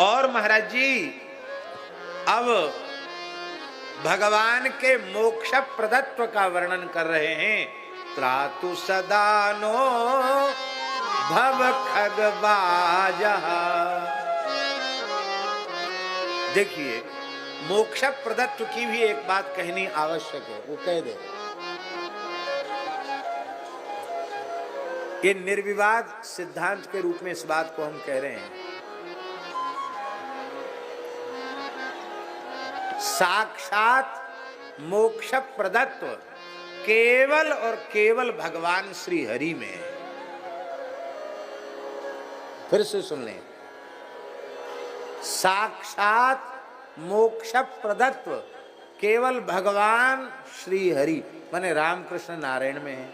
और महाराज जी अब भगवान के मोक्ष प्रदत्व का वर्णन कर रहे हैं। त्रातु सदानो भव खगबाजा। देखिए मोक्ष प्रदत्व की भी एक बात कहनी आवश्यक है, वो कह दे। ये निर्विवाद सिद्धांत के रूप में इस बात को हम कह रहे हैं। साक्षात मोक्ष प्रदत्व केवल और केवल भगवान श्री हरि में है। फिर से सुन लें, साक्षात मोक्ष प्रदत्व केवल भगवान श्री हरि माने रामकृष्ण नारायण में है।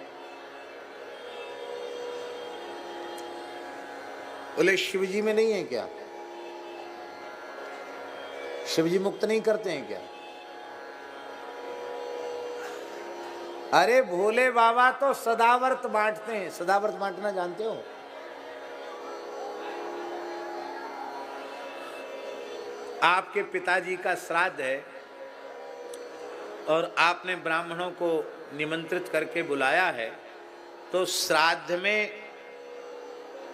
बोले शिव जी में नहीं है क्या? शिव जी मुक्त नहीं करते हैं क्या? अरे भोले बाबा तो सदावर्त बांटते हैं। सदावर्त बांटना जानते हो? आपके पिताजी का श्राद्ध है और आपने ब्राह्मणों को निमंत्रित करके बुलाया है, तो श्राद्ध में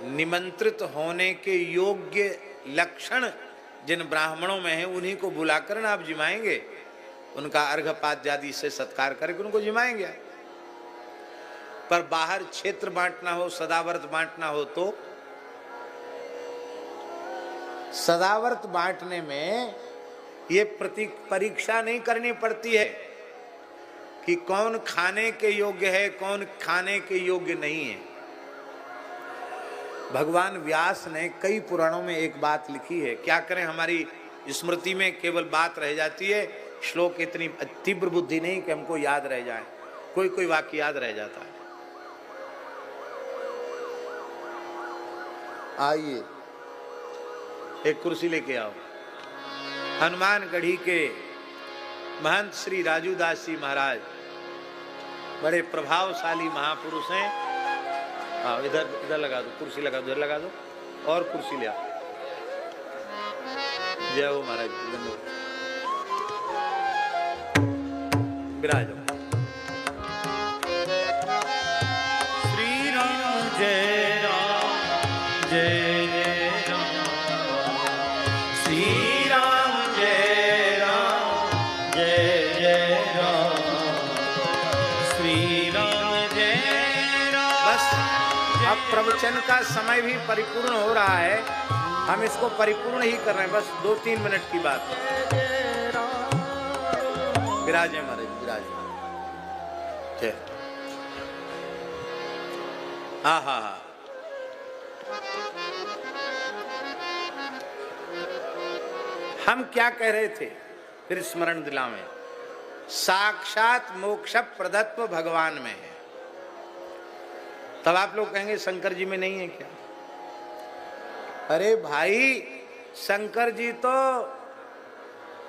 निमंत्रित होने के योग्य लक्षण जिन ब्राह्मणों में है उन्हीं को बुलाकर ना आप जिमाएंगे, उनका अर्घपात आदि से सत्कार करके उनको जिमाएंगे। पर बाहर क्षेत्र बांटना हो, सदावर्त बांटना हो, तो सदावर्त बांटने में ये परीक्षा नहीं करनी पड़ती है कि कौन खाने के योग्य है, कौन खाने के योग्य नहीं है। भगवान व्यास ने कई पुराणों में एक बात लिखी है, क्या करें हमारी स्मृति में केवल बात रह जाती है, श्लोक इतनी तीव्र बुद्धि नहीं कि हमको याद रह जाए, कोई कोई वाक्य याद रह जाता है। आइए एक कुर्सी लेके आओ। हनुमानगढ़ी के महंत श्री राजूदास जी महाराज बड़े प्रभावशाली महापुरुष हैं। हाँ इधर लगा दो, कुर्सी लगा दो, इधर लगा दो और कुर्सी ले आओ। जय हो महाराज, विराजो। श्री राम जय राम जय जय राम, श्री राम जय राम जय जय राम, श्री राम जय राम। बस अब प्रवचन का समय भी परिपूर्ण हो रहा है, हम इसको परिपूर्ण ही कर रहे हैं, बस 2-3 मिनट की बात है। विराजे महाराज, विराजे। हाँ हाँ हाँ, हम क्या कह रहे थे फिर स्मरण दिलावें। साक्षात मोक्ष प्रदत्व भगवान में है। तब आप लोग कहेंगे शंकर जी में नहीं है क्या? अरे भाई शंकर जी तो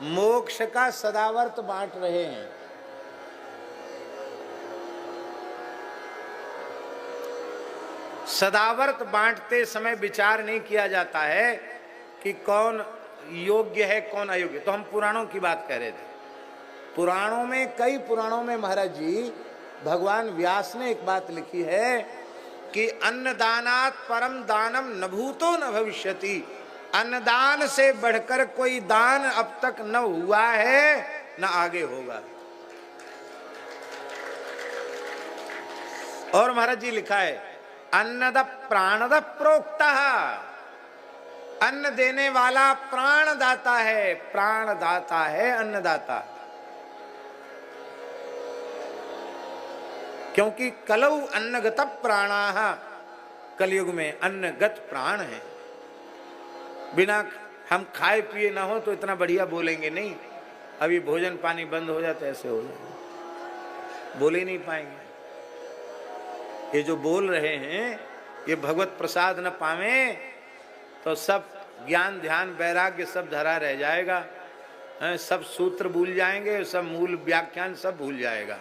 मोक्ष का सदावर्त बांट रहे हैं। सदावर्त बांटते समय विचार नहीं किया जाता है कि कौन योग्य है कौन अयोग्य। तो हम पुराणों की बात कह रहे थे। पुराणों में, कई पुराणों में महाराज जी भगवान व्यास ने एक बात लिखी है कि अन्नदानात् परम दानम न भूतो न भविष्यति। अन्नदान से बढ़कर कोई दान अब तक न हुआ है न आगे होगा। और महाराज जी लिखा है अन्नद प्राणद प्रोक्ता। अन्न देने वाला प्राण दाता है, प्राण दाता है अन्नदाता। क्योंकि कलौ अन्नगत प्राणाः, कलयुग में अन्नगत प्राण है। बिना हम खाए पिए ना हो तो इतना बढ़िया बोलेंगे नहीं। अभी भोजन पानी बंद हो जाता ऐसे हो जाए, बोले नहीं पाएंगे। ये जो बोल रहे हैं ये भगवत प्रसाद न पावे तो सब ज्ञान ध्यान वैराग्य सब धरा रह जाएगा, सब सूत्र भूल जाएंगे, सब मूल व्याख्यान सब भूल जाएगा।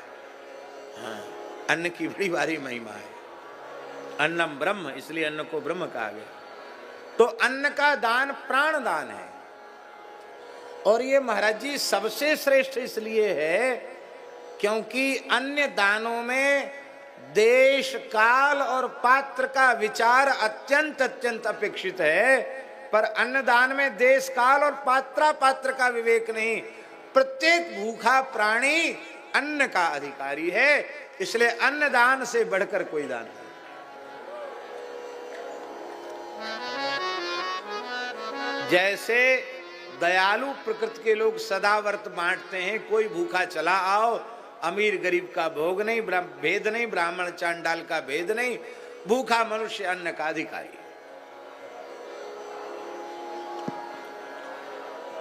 अन्न की बड़ी भारी महिमा है। अन्नम ब्रह्म, इसलिए अन्न को ब्रह्म कहा गया। तो अन्न का दान प्राण दान है। और ये महाराज जी सबसे श्रेष्ठ इसलिए है क्योंकि अन्य दानों में देश काल और पात्र का विचार अत्यंत अत्यंत अपेक्षित है, पर अन्नदान में देश काल और पात्र का विवेक नहीं। प्रत्येक भूखा प्राणी अन्न का अधिकारी है, इसलिए अन्नदान से बढ़कर कोई दान नहीं। जैसे दयालु प्रकृति के लोग सदा व्रत बांटते हैं, कोई भूखा चला आओ, अमीर गरीब का भोग नहीं, भेद नहीं, ब्राह्मण चांडाल का भेद नहीं, भूखा मनुष्य अन्न का अधिकारी।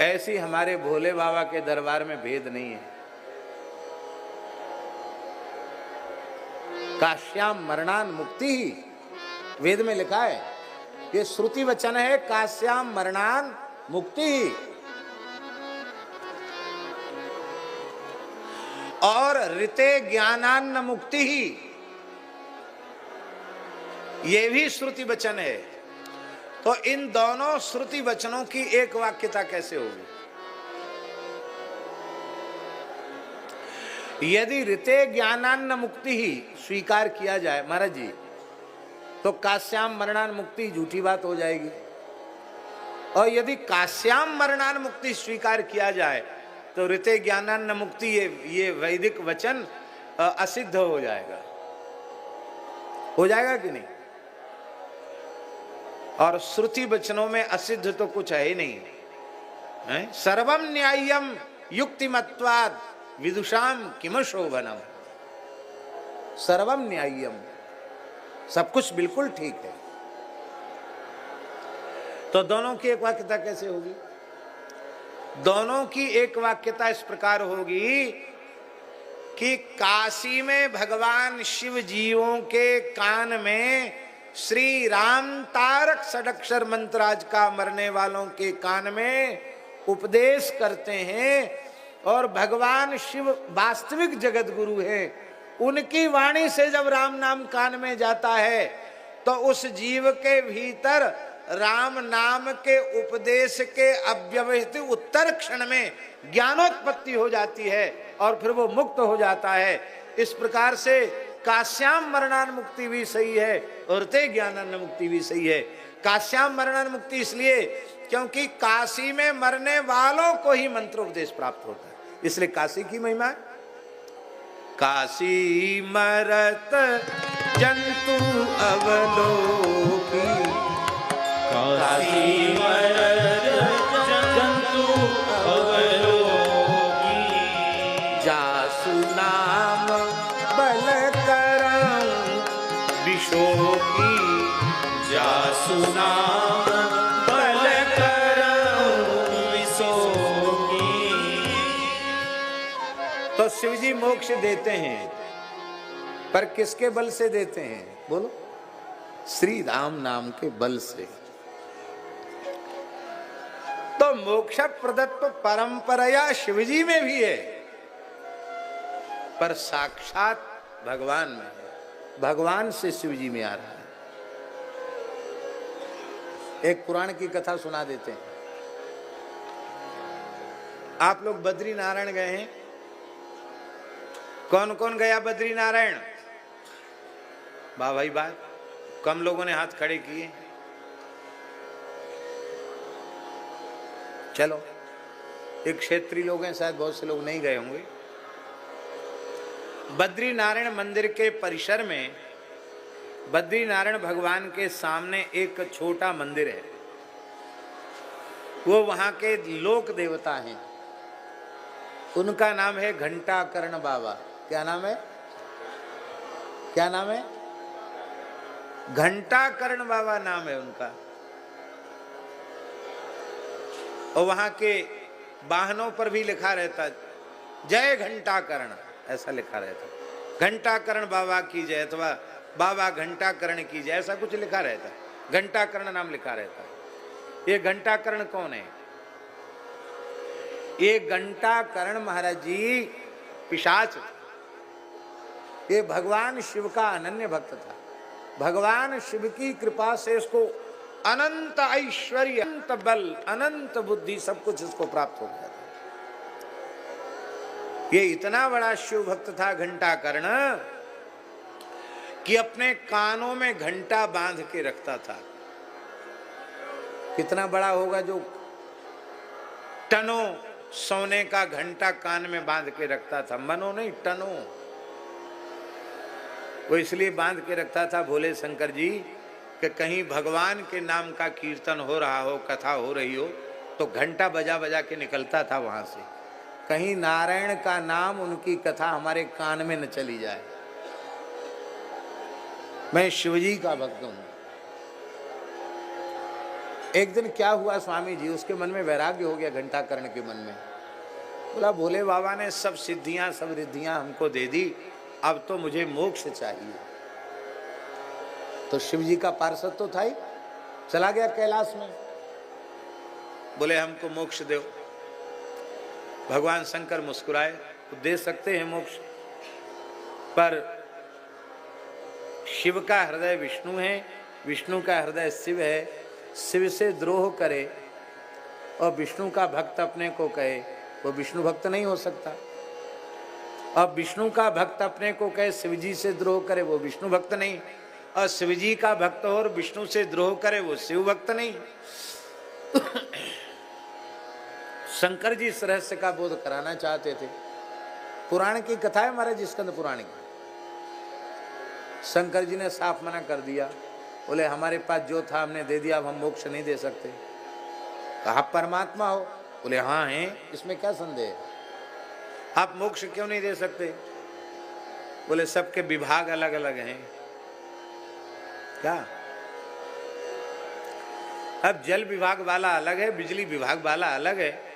ऐसी हमारे भोले बाबा के दरबार में भेद नहीं है। काश्याम मरणान मुक्ति ही वेद में लिखा है, ये श्रुति वचन है। काश्याम मरणान मुक्ति ही, और ऋते ज्ञानान्न मुक्ति ही, ये भी श्रुति वचन है। तो इन दोनों श्रुति वचनों की एक वाक्यता कैसे होगी? यदि ऋते ज्ञानान्न मुक्ति ही स्वीकार किया जाए महाराज जी, तो काश्याम मरणान मुक्ति झूठी बात हो जाएगी। और यदि काश्याम मरणान मुक्ति स्वीकार किया जाए तो ऋते ज्ञानान्न मुक्ति ये वैदिक वचन असिद्ध हो जाएगा। हो जाएगा कि नहीं? और श्रुति वचनों में असिद्ध तो कुछ है ही नहीं है? सर्वम न्याय्यम युक्तिमत्वाद विदुषाम किम शोभनम। सर्वम न्याय्यम, सब कुछ बिल्कुल ठीक है। तो दोनों की एक वाक्यता कैसे होगी? दोनों की एक वाक्यता इस प्रकार होगी कि काशी में भगवान शिव जीवों के कान में श्री राम तारक षडक्षर मंत्राज का मरने वालों के कान में उपदेश करते हैं, और भगवान शिव वास्तविक जगत गुरु है। उनकी वाणी से जब राम नाम कान में जाता है तो उस जीव के भीतर राम नाम के उपदेश के अव्यवहित उत्तर क्षण में ज्ञानोत्पत्ति हो जाती है और फिर वो मुक्त हो जाता है। इस प्रकार से काश्याम मरणान मुक्ति भी सही है और ते ज्ञानान मुक्ति भी सही है। काश्याम मरणान मुक्ति इसलिए क्योंकि काशी में मरने वालों को ही मंत्रोपदेश प्राप्त होता है, इसलिए काशी की महिमा है। काशी मरत जंतु अवलोकी, काशी मरत जंतु अवलोकी, जासु नाम बल करम विशोकी, जासु नाम बल करम विशोकी। तो शिव जी मोक्ष देते हैं, पर किसके बल से देते हैं? बोलो, श्री राम नाम के बल से। तो मोक्ष प्रदत्त परंपरा शिवजी में भी है, पर साक्षात भगवान में है। भगवान से शिवजी में आ रहा है। एक पुराण की कथा सुना देते हैं। आप लोग बद्री नारायण गए हैं? कौन कौन गया बद्री नारायण? वाह भाई वाह, कम लोगों ने हाथ खड़े किए। चलो, एक क्षेत्रीय लोग हैं, शायद बहुत से लोग नहीं गए होंगे। बद्री नारायण मंदिर के परिसर में बद्री नारायण भगवान के सामने एक छोटा मंदिर है। वो वहां के लोक देवता हैं। उनका नाम है घंटाकर्ण बाबा। क्या नाम है? क्या नाम है? घंटाकर्ण बाबा नाम है उनका। और वहां के वाहनों पर भी लिखा रहता जय घंटाकर्ण, ऐसा लिखा रहता। घंटाकर्ण बाबा की जय अथवा बाबा घंटाकर्ण की जय, ऐसा कुछ लिखा रहता। घंटाकर्ण नाम लिखा रहता। ये घंटाकर्ण कौन है? ये घंटाकर्ण महाराज जी पिशाच था। ये भगवान शिव का अनन्य भक्त था। भगवान शिव की कृपा से इसको अनंत ऐश्वर्य, अनंत बल, अनंत बुद्धि, सब कुछ इसको प्राप्त हो गया था। ये इतना बड़ा शिव भक्त था घंटाकर्ण कि अपने कानों में घंटा बांध के रखता था। कितना बड़ा होगा जो टनों सोने का घंटा कान में बांध के रखता था, मनो नहीं टनों। वो इसलिए बांध के रखता था भोले शंकर जी कि कहीं भगवान के नाम का कीर्तन हो रहा हो, कथा हो रही हो, तो घंटा बजा बजा के निकलता था वहां से, कहीं नारायण का नाम, उनकी कथा हमारे कान में न चली जाए। मैं शिवजी का भक्त हूं। एक दिन क्या हुआ स्वामी जी, उसके मन में वैराग्य हो गया घंटाकर्ण के मन में। बोला भोले बाबा ने सब सिद्धियां सब रिद्धियां हमको दे दी, अब तो मुझे मोक्ष चाहिए। तो शिव जी का पार्षद तो था ही, चला गया कैलाश में, बोले हमको मोक्ष दो। भगवान शंकर मुस्कुराए, तो दे सकते हैं मोक्ष, पर शिव का हृदय विष्णु है, विष्णु का हृदय शिव है। शिव से द्रोह करे और विष्णु का भक्त अपने को कहे, वो विष्णु भक्त नहीं हो सकता। अब विष्णु का भक्त अपने को कहे शिव जी से द्रोह करे, वो विष्णु भक्त नहीं। और शिव जी का भक्त और विष्णु से द्रोह करे, वो शिव भक्त नहीं। शंकर जी इस रहस्य का बोध कराना चाहते थे। पुराण की कथा है महाराज, स्कंद पुराण की। शंकर जी ने साफ मना कर दिया, बोले हमारे पास जो था हमने दे दिया, अब हम मोक्ष नहीं दे सकते। कहा आप परमात्मा हो? बोले हाँ हैं, इसमें क्या संदेह है, आप मोक्ष क्यों नहीं दे सकते? बोले सबके विभाग अलग अलग हैं। क्या? अब जल विभाग वाला अलग है, बिजली विभाग वाला अलग है।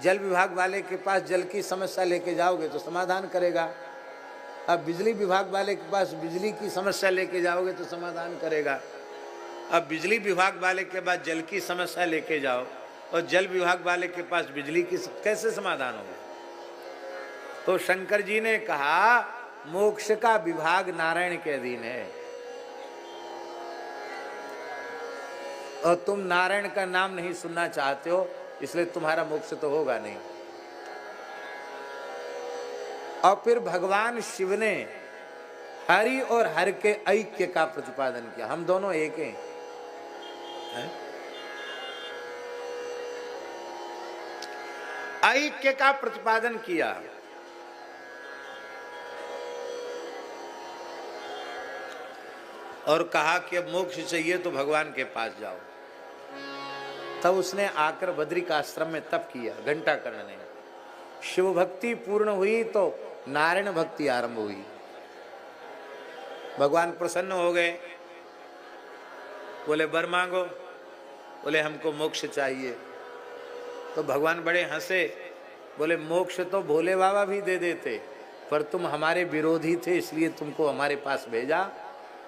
जल विभाग वाले के पास जल की समस्या लेके जाओगे तो समाधान करेगा, अब बिजली विभाग वाले के पास बिजली की समस्या लेके जाओगे तो समाधान करेगा। अब बिजली विभाग वाले के पास जल की समस्या लेके जाओ और जल विभाग वाले के पास बिजली की, कैसे समाधान होगा? तो शंकर जी ने कहा मोक्ष का विभाग नारायण के अधीन है, और तुम नारायण का नाम नहीं सुनना चाहते हो, इसलिए तुम्हारा मोक्ष तो होगा नहीं। और फिर भगवान शिव ने हरि और हर के ऐक्य का प्रतिपादन किया, हम दोनों एक हैं। ऐक्य का प्रतिपादन किया। और कहा कि अब मोक्ष चाहिए तो भगवान के पास जाओ। तब उसने आकर बद्री का आश्रम में तप किया घंटाकर्ण ने। शिव भक्ति पूर्ण हुई तो नारायण भक्ति आरंभ हुई। भगवान प्रसन्न हो गए, बोले वर मांगो। बोले हमको मोक्ष चाहिए। तो भगवान बड़े हंसे, बोले मोक्ष तो भोले बाबा भी दे देते, पर तुम हमारे विरोधी थे इसलिए तुमको हमारे पास भेजा।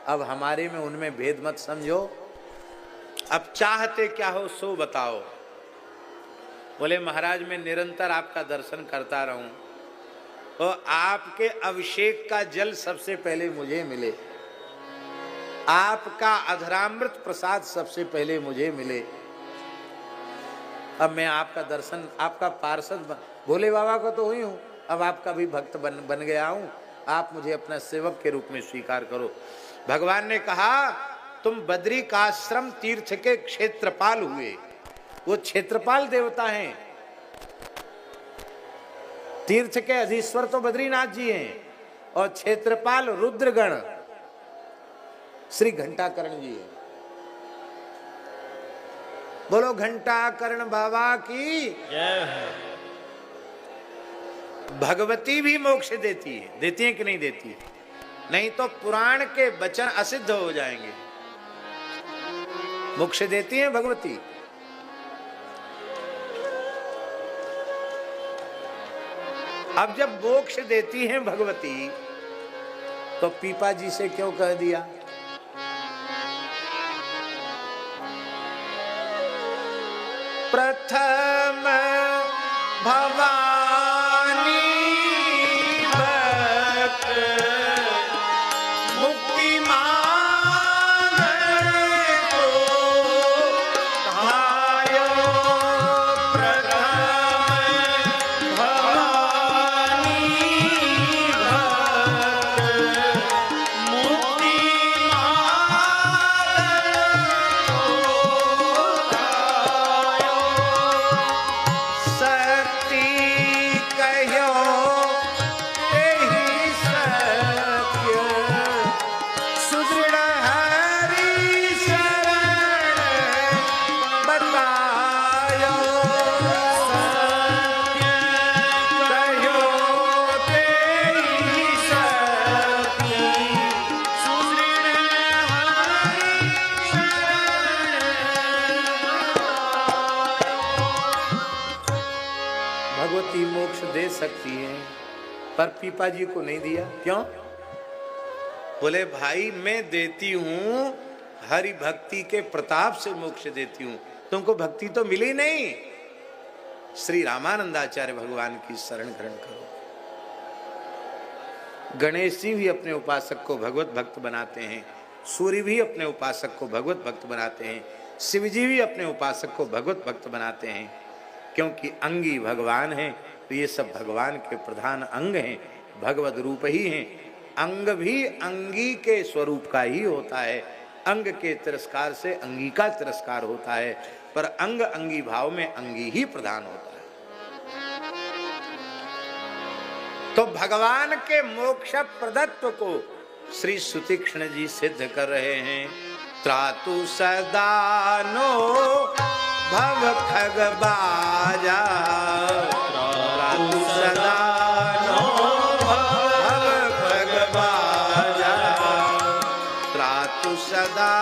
अब हमारे में उनमें भेद मत समझो, अब चाहते क्या हो सो बताओ। बोले महाराज मैं निरंतर आपका दर्शन करता रहूं और आपके अभिषेक का जल सबसे पहले मुझे मिले, आपका अधरामृत प्रसाद सबसे पहले मुझे मिले। अब मैं आपका दर्शन, आपका पार्षद भोले बाबा को तो हुई हूं, अब आपका भी भक्त बन गया हूं, आप मुझे अपना सेवक के रूप में स्वीकार करो। भगवान ने कहा तुम बद्री काश्रम तीर्थ के क्षेत्रपाल हुए, वो क्षेत्रपाल देवता हैं। तीर्थ के अधीश्वर तो बद्रीनाथ जी हैं और क्षेत्रपाल रुद्रगण श्री घंटाकर्ण जी हैं। बोलो घंटाकर्ण बाबा की जय है। भगवती भी मोक्ष देती है, देती है कि नहीं देती है? नहीं तो पुराण के वचन असिद्ध हो जाएंगे। मोक्ष देती है भगवती। अब जब मोक्ष देती है भगवती तो पीपा जी से क्यों कह दिया? प्रथम भवानी भक्त मुक्ति मांगे को भगवती मोक्ष दे सकती है, पर पीपा जी को नहीं दिया। क्यों? बोले भाई मैं देती हूं, हरि भक्ति के प्रताप से मोक्ष देती हूं, तुमको भक्ति तो मिली नहीं। श्री रामानंदाचार्य भगवान की शरण ग्रहण करो। गणेश जी भी अपने उपासक को भगवत भक्त बनाते हैं, सूर्य भी अपने उपासक को भगवत भक्त बनाते हैं, शिव जी भी अपने उपासक को भगवत भक्त बनाते हैं, क्योंकि अंगी भगवान हैं। तो ये सब भगवान के प्रधान अंग हैं, भगवत रूप ही हैं। अंग भी अंगी के स्वरूप का ही होता है। अंग के तिरस्कार से अंगी का तिरस्कार होता है, पर अंग अंगी भाव में अंगी ही प्रधान होता है। तो भगवान के मोक्ष प्रदत्व को श्री सुतीक्ष्ण जी सिद्ध कर रहे हैं। त्रातु सदा नो भव खग बाजा, त्रातु सदा नो भव खग बाजा, त्रातु सदा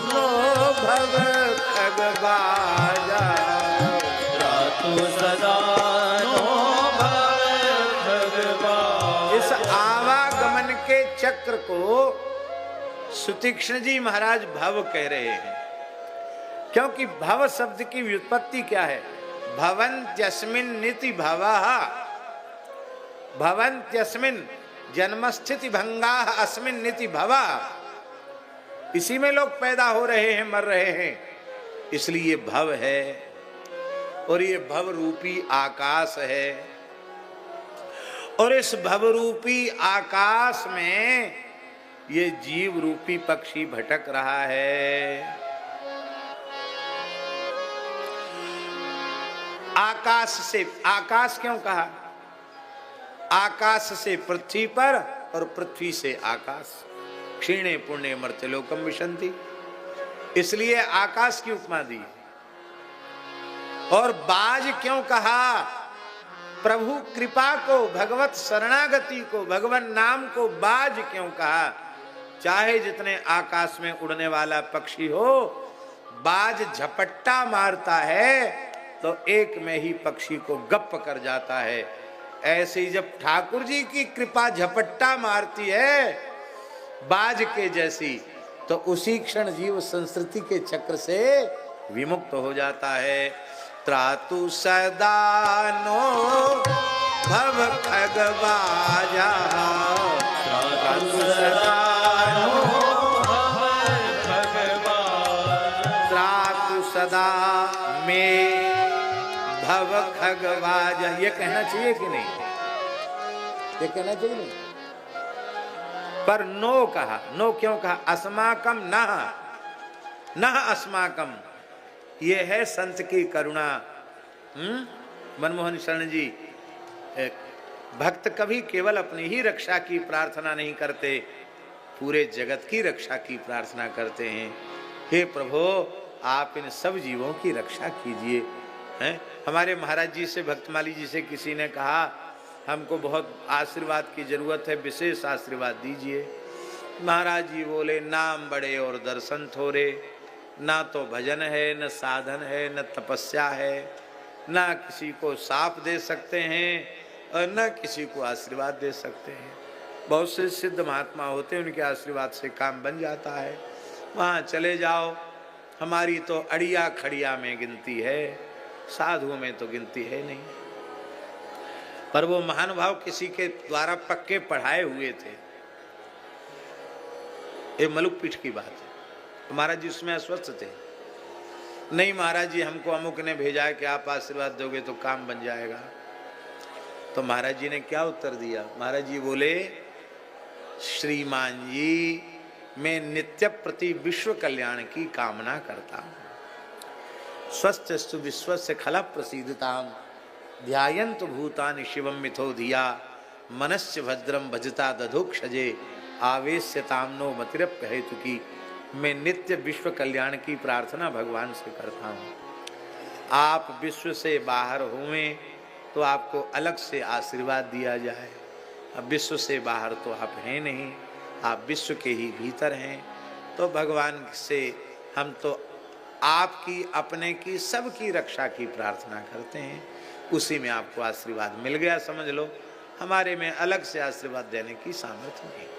नो भव खग बाजा, त्रातु सदा नो भव खग बाजा। इस आवागमन के चक्र को सुतीक्ष्ण जी महाराज भव कह रहे हैं, क्योंकि भव शब्द की व्युत्पत्ति क्या है? भवन्त्यस्मिन् निति भवः, भवन्त्यस्मिन् जन्मस्थिति भंगाः अस्मिन् निति भवः। इसी में लोग पैदा हो रहे हैं, मर रहे हैं, इसलिए भव है। और ये भव रूपी आकाश है, और इस भव रूपी आकाश में ये जीव रूपी पक्षी भटक रहा है। आकाश से, आकाश क्यों कहा? आकाश से पृथ्वी पर और पृथ्वी से आकाश। क्षीणे पुण्य मर्त्यलोकम विशंति, इसलिए आकाश की उपमा दी। और बाज क्यों कहा? प्रभु कृपा को, भगवत शरणागति को, भगवान नाम को बाज क्यों कहा? चाहे जितने आकाश में उड़ने वाला पक्षी हो, बाज झपट्टा मारता है तो एक में ही पक्षी को गप कर जाता है। ऐसे ही जब ठाकुर जी की कृपा झपट्टा मारती है बाज के जैसी, तो उसी क्षण जीव संस्कृति के चक्र से विमुक्त हो जाता है। त्रातु सदा नो भव खग बाजा, त्रातु सदा नो भव खग बाजा, त्रातु सदा में भव खग बाजा। ये कहना चाहिए कि नहीं? ये कहना चाहिए नहीं? पर नो कहा। नो क्यों कहा? अस्माकम न अस्माकम, ये है संत की करुणा। मनमोहन शरण जी, भक्त कभी केवल अपनी ही रक्षा की प्रार्थना नहीं करते, पूरे जगत की रक्षा की प्रार्थना करते हैं। हे प्रभु, आप इन सब जीवों की रक्षा कीजिए। हैं? हमारे महाराज जी से, भक्तमाली जी से किसी ने कहा हमको बहुत आशीर्वाद की जरूरत है, विशेष आशीर्वाद दीजिए। महाराज जी बोले, नाम बड़े और दर्शन थोड़े, ना तो भजन है, न साधन है, न तपस्या है, ना किसी को साप दे सकते हैं और न किसी को आशीर्वाद दे सकते हैं। बहुत से सिद्ध महात्मा होते हैं, उनके आशीर्वाद से काम बन जाता है। वहाँ चले जाओ, हमारी तो अड़िया खड़िया में गिनती है, साधुओं में तो गिनती है नहीं। पर वो महानुभाव किसी के द्वारा पक्के पढ़ाए हुए थे। ये मलुक पीठ की बात है। महाराज जी उसमें अस्वस्थ थे। नहीं महाराज जी, हमको अमुक ने भेजा है कि आप आशीर्वाद दोगे तो काम बन जाएगा। तो महाराज जी ने क्या उत्तर दिया? महाराज जी बोले, श्रीमान जी, मैं नित्य प्रति विश्व कल्याण की कामना करता हूँ। स्वस्थस्तु विश्वस्य खल प्रसीदताम, ध्यायन्तु भूतानि शिवम मिथो धिया, मनस्य भद्रम भजता दधोक्षजे, आवेश्यताम नो मतिरप हेतु की। मैं नित्य विश्व कल्याण की प्रार्थना भगवान से करता हूँ। आप विश्व से बाहर हुए तो आपको अलग से आशीर्वाद दिया जाए। अब विश्व से बाहर तो आप हैं नहीं, आप विश्व के ही भीतर हैं। तो भगवान से हम तो आपकी, अपने की, सबकी रक्षा की प्रार्थना करते हैं। उसी में आपको आशीर्वाद मिल गया समझ लो। हमारे में अलग से आशीर्वाद देने की सामर्थ्य नहीं।